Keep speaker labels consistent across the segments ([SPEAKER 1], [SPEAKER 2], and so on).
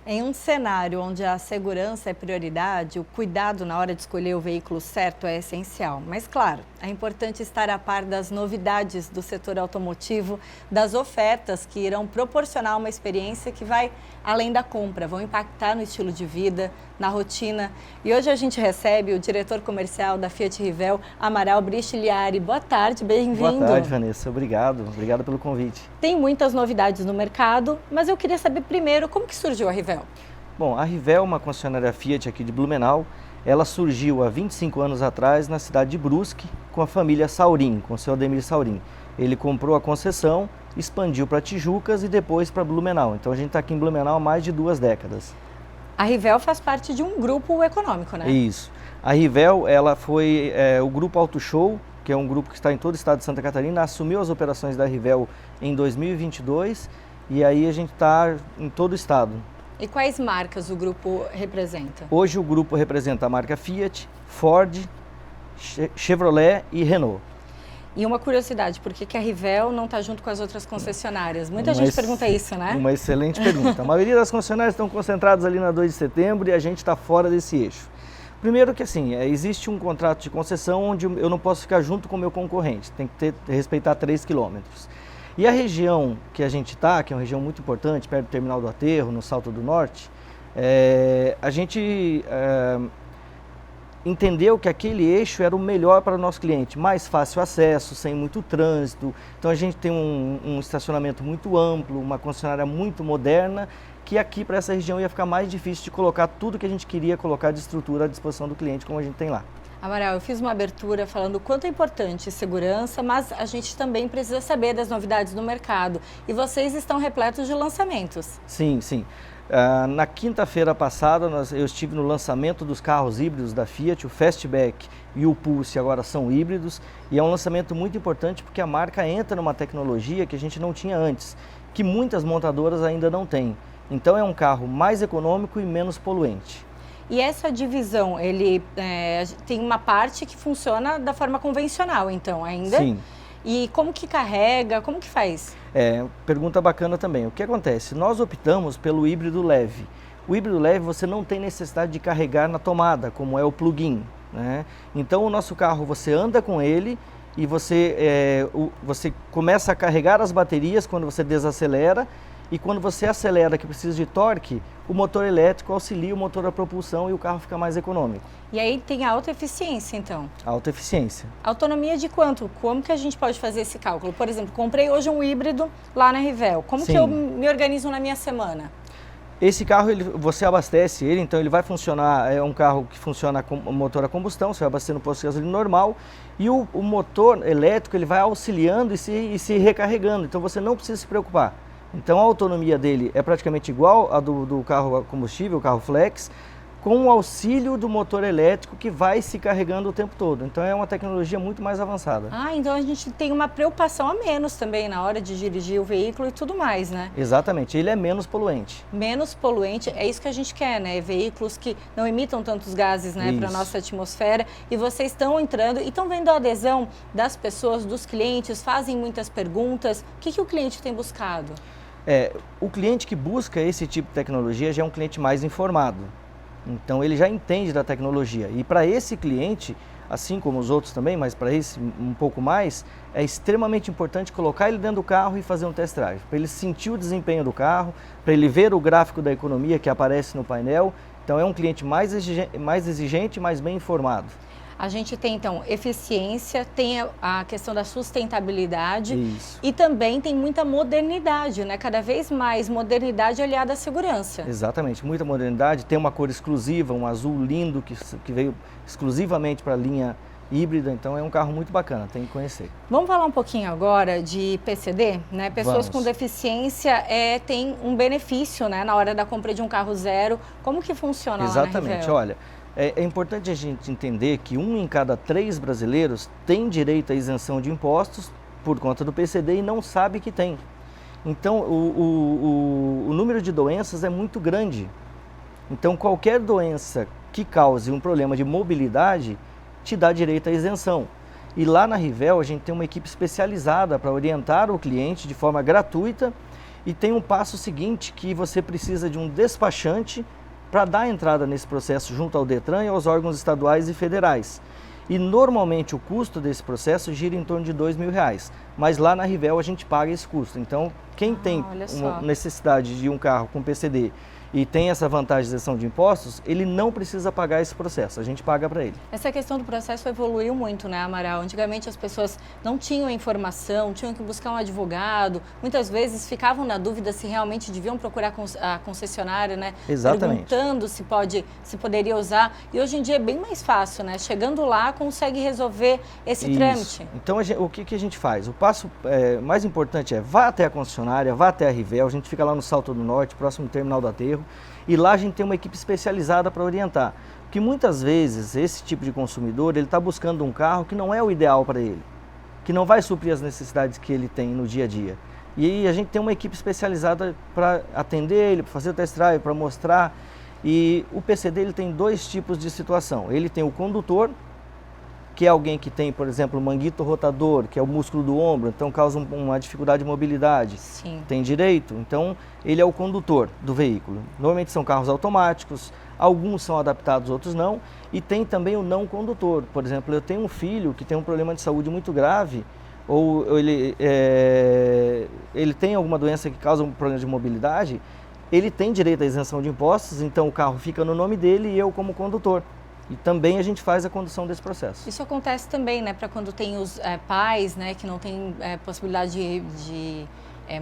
[SPEAKER 1] Em um cenário onde a segurança é prioridade, o cuidado na hora de escolher o veículo certo é essencial. Mas, claro, é importante estar a par das novidades do setor automotivo, das ofertas que irão proporcionar uma experiência que vai além da compra, vão impactar no estilo de vida, na rotina. E hoje a gente recebe o diretor comercial da Fiat Rivel, Amaral Brichigliari. Boa tarde, bem-vindo.
[SPEAKER 2] Boa tarde, Vanessa. Obrigado pelo convite.
[SPEAKER 1] Tem muitas novidades no mercado, mas eu queria saber primeiro como que surgiu a Rivel.
[SPEAKER 2] Bom, a Rivel é uma concessionária Fiat aqui de Blumenau. Ela surgiu há 25 anos atrás na cidade de Brusque com a família Saurin, com o seu Ademir Saurin. Ele comprou a concessão, expandiu para Tijucas e depois para Blumenau. Então a gente está aqui em Blumenau há mais de 2 décadas.
[SPEAKER 1] A Rivel faz parte de um grupo econômico, né?
[SPEAKER 2] Isso. A Rivel, ela foi o Grupo Auto Show, que é um grupo que está em todo o estado de Santa Catarina, assumiu as operações da Rivel em 2022 e aí a gente está em todo o estado.
[SPEAKER 1] E quais marcas o grupo representa?
[SPEAKER 2] Hoje o grupo representa a marca Fiat, Ford, Chevrolet e Renault.
[SPEAKER 1] E uma curiosidade, por que a Rivel não está junto com as outras concessionárias? Muita gente pergunta isso, né?
[SPEAKER 2] Uma excelente pergunta. A maioria das concessionárias estão concentradas ali na 2 de setembro e a gente está fora desse eixo. Primeiro que assim, existe um contrato de concessão onde eu não posso ficar junto com o meu concorrente, tem que respeitar 3 quilômetros. E a região que a gente está, que é uma região muito importante, perto do Terminal do Aterro, no Salto do Norte, a gente entendeu que aquele eixo era o melhor para o nosso cliente, mais fácil acesso, sem muito trânsito. Então a gente tem um estacionamento muito amplo, uma concessionária muito moderna, que aqui para essa região ia ficar mais difícil de colocar tudo que a gente queria colocar de estrutura à disposição do cliente, como a gente tem lá.
[SPEAKER 1] Amaral, eu fiz uma abertura falando o quanto é importante segurança, mas a gente também precisa saber das novidades do mercado. E vocês estão repletos de lançamentos.
[SPEAKER 2] Sim, sim. Na quinta-feira passada, eu estive no lançamento dos carros híbridos da Fiat, o Fastback e o Pulse agora são híbridos, e é um lançamento muito importante porque a marca entra numa tecnologia que a gente não tinha antes, que muitas montadoras ainda não têm. Então é um carro mais econômico e menos poluente.
[SPEAKER 1] E essa divisão, ele tem uma parte que funciona da forma convencional, então, ainda?
[SPEAKER 2] Sim.
[SPEAKER 1] E como que carrega, como que faz?
[SPEAKER 2] Pergunta bacana também. O que acontece? Nós optamos pelo híbrido leve. O híbrido leve você não tem necessidade de carregar na tomada, como é o plug-in, né? Então o nosso carro, você anda com ele e você começa a carregar as baterias quando você desacelera, e quando você acelera que precisa de torque, o motor elétrico auxilia o motor a propulsão e o carro fica mais econômico.
[SPEAKER 1] E aí tem alta eficiência, então?
[SPEAKER 2] Alta eficiência.
[SPEAKER 1] Autonomia de quanto? Como que a gente pode fazer esse cálculo? Por exemplo, comprei hoje um híbrido lá na Rivel. Como que eu me organizo na minha semana?
[SPEAKER 2] Esse carro, você abastece ele, então ele vai funcionar, é um carro que funciona com motor a combustão, você vai abastecer no posto de gasolina normal, e o motor elétrico ele vai auxiliando e se recarregando, então você não precisa se preocupar. Então a autonomia dele é praticamente igual à do carro a combustível, o carro flex, com o auxílio do motor elétrico que vai se carregando o tempo todo. Então é uma tecnologia muito mais avançada.
[SPEAKER 1] Então a gente tem uma preocupação a menos também na hora de dirigir o veículo e tudo mais, né?
[SPEAKER 2] Exatamente, ele é menos poluente.
[SPEAKER 1] Menos poluente, é isso que a gente quer, né? Veículos que não emitam tantos gases, né, para a nossa atmosfera. E vocês estão entrando e estão vendo a adesão das pessoas, dos clientes, fazem muitas perguntas. O que o cliente tem buscado?
[SPEAKER 2] O cliente que busca esse tipo de tecnologia já é um cliente mais informado. Então ele já entende da tecnologia. E para esse cliente, assim como os outros também, mas para esse um pouco mais, é extremamente importante colocar ele dentro do carro e fazer um test drive. Para ele sentir o desempenho do carro, para ele ver o gráfico da economia que aparece no painel. Então é um cliente mais exigente, mas bem informado.
[SPEAKER 1] A gente tem, então, eficiência, tem a questão da sustentabilidade.
[SPEAKER 2] Isso.
[SPEAKER 1] E também tem muita modernidade, né? Cada vez mais modernidade aliada à segurança.
[SPEAKER 2] Exatamente, muita modernidade, tem uma cor exclusiva, um azul lindo que veio exclusivamente para a linha híbrida, então é um carro muito bacana, tem que conhecer.
[SPEAKER 1] Vamos falar um pouquinho agora de PCD, né? Pessoas com deficiência têm um benefício, né, na hora da compra de um carro zero. Como que funciona lá na Rivel?
[SPEAKER 2] Exatamente, olha, é importante a gente entender que 1 em cada 3 brasileiros tem direito à isenção de impostos por conta do PCD e não sabe que tem. Então o número de doenças é muito grande. Então qualquer doença que cause um problema de mobilidade te dá direito à isenção. E lá na Rivel a gente tem uma equipe especializada para orientar o cliente de forma gratuita E tem um passo seguinte que você precisa de um despachante para dar entrada nesse processo junto ao Detran e aos órgãos estaduais e federais. E normalmente o custo desse processo gira em torno de R$2.000, mas lá na Rivel a gente paga esse custo. Então, quem tem uma necessidade de um carro com PCD e tem essa vantagem de isenção de impostos, ele não precisa pagar esse processo, a gente paga para ele.
[SPEAKER 1] Essa questão do processo evoluiu muito, né, Amaral? Antigamente as pessoas não tinham informação, tinham que buscar um advogado, muitas vezes ficavam na dúvida se realmente deviam procurar a concessionária, né?
[SPEAKER 2] Exatamente.
[SPEAKER 1] Perguntando se poderia usar. E hoje em dia é bem mais fácil, né? Chegando lá, consegue resolver esse trâmite.
[SPEAKER 2] Então, o que a gente faz? O passo mais importante é vá até a concessionária, vá até a Rivel, a gente fica lá no Salto do Norte, próximo do Terminal do Aterro, e lá a gente tem uma equipe especializada para orientar. Porque muitas vezes esse tipo de consumidor, ele está buscando um carro que não é o ideal para ele, que não vai suprir as necessidades que ele tem no dia a dia. E aí a gente tem uma equipe especializada para atender ele, para fazer o test drive, para mostrar. E o PCD ele tem dois tipos de situação. Ele tem o condutor, que é alguém que tem, por exemplo, o manguito rotador, que é o músculo do ombro, então causa uma dificuldade de mobilidade.
[SPEAKER 1] Sim.
[SPEAKER 2] Tem direito, então ele é o condutor do veículo. Normalmente são carros automáticos, alguns são adaptados, outros não. E tem também o não condutor. Por exemplo, eu tenho um filho que tem um problema de saúde muito grave, ou ele tem alguma doença que causa um problema de mobilidade, ele tem direito à isenção de impostos, então o carro fica no nome dele e eu como condutor. E também a gente faz a condução desse processo.
[SPEAKER 1] Isso acontece também, né, para quando tem os pais, né, que não tem possibilidade de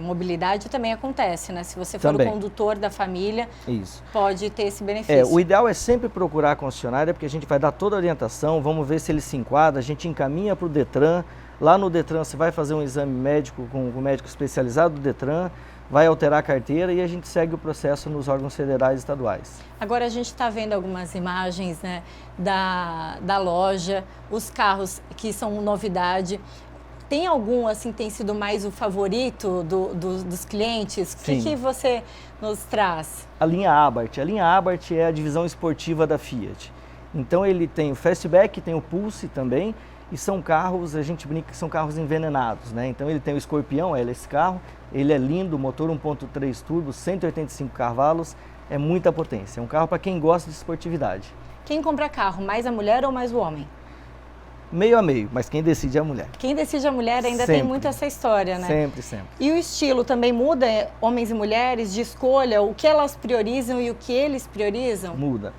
[SPEAKER 1] mobilidade, também acontece, né? Se você for
[SPEAKER 2] também.
[SPEAKER 1] O condutor da família,
[SPEAKER 2] isso,
[SPEAKER 1] pode ter esse benefício.
[SPEAKER 2] O ideal é sempre procurar a concessionária, porque a gente vai dar toda a orientação, vamos ver se ele se enquadra, a gente encaminha para o Detran. Lá no Detran você vai fazer um exame médico com o médico especializado do Detran, vai alterar a carteira e a gente segue o processo nos órgãos federais e estaduais.
[SPEAKER 1] Agora a gente está vendo algumas imagens, né, da loja, os carros que são novidade. Tem algum, assim, tem sido mais o favorito dos clientes? O que você nos traz?
[SPEAKER 2] A linha Abarth. A linha Abarth é a divisão esportiva da Fiat. Então ele tem o Fastback, tem o Pulse também, e são carros, a gente brinca que são carros envenenados, né? Então ele tem o Escorpião, esse carro, ele é lindo, motor 1.3 turbo, 185 cavalos, é muita potência. É um carro para quem gosta de esportividade.
[SPEAKER 1] Quem compra carro, mais a mulher ou mais o homem?
[SPEAKER 2] Meio a meio, mas quem decide é a mulher.
[SPEAKER 1] Quem decide é a mulher, ainda
[SPEAKER 2] sempre.
[SPEAKER 1] Tem muito essa história, né?
[SPEAKER 2] Sempre, sempre.
[SPEAKER 1] E o estilo também muda, homens e mulheres, de escolha, o que elas priorizam e o que eles priorizam?
[SPEAKER 2] Muda.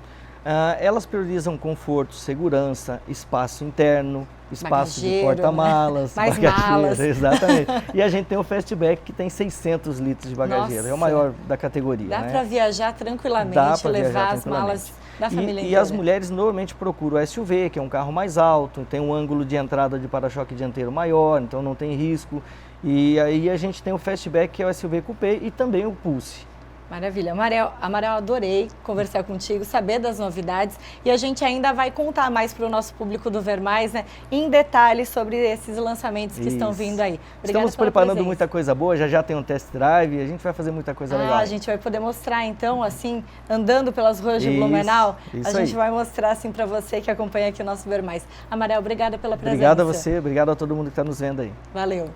[SPEAKER 2] Elas priorizam conforto, segurança, espaço interno, espaço de porta-malas,
[SPEAKER 1] mais malas.
[SPEAKER 2] Exatamente. E a gente tem o Fastback que tem 600 litros de bagageiro,
[SPEAKER 1] Nossa.
[SPEAKER 2] É o maior da categoria.
[SPEAKER 1] Dá
[SPEAKER 2] né?
[SPEAKER 1] para viajar tranquilamente,
[SPEAKER 2] Dá pra
[SPEAKER 1] levar
[SPEAKER 2] viajar
[SPEAKER 1] as malas da família inteira.
[SPEAKER 2] E as mulheres normalmente procuram o SUV, que é um carro mais alto, tem um ângulo de entrada de para-choque dianteiro maior, então não tem risco. E aí a gente tem o Fastback, que é o SUV Coupé, e também o Pulse.
[SPEAKER 1] Maravilha. Amaral, adorei conversar contigo, saber das novidades, e a gente ainda vai contar mais para o nosso público do Ver Mais, né, em detalhes sobre esses lançamentos que estão vindo aí. Obrigada.
[SPEAKER 2] Estamos preparando muita coisa boa, já tem um test drive, a gente vai fazer muita coisa legal.
[SPEAKER 1] A gente vai poder mostrar então, assim, andando pelas ruas de Blumenau, a gente vai mostrar assim para você que acompanha aqui o nosso Ver Mais. Amaral, obrigada pela presença.
[SPEAKER 2] Obrigado a você, obrigado a todo mundo que está nos vendo aí.
[SPEAKER 1] Valeu.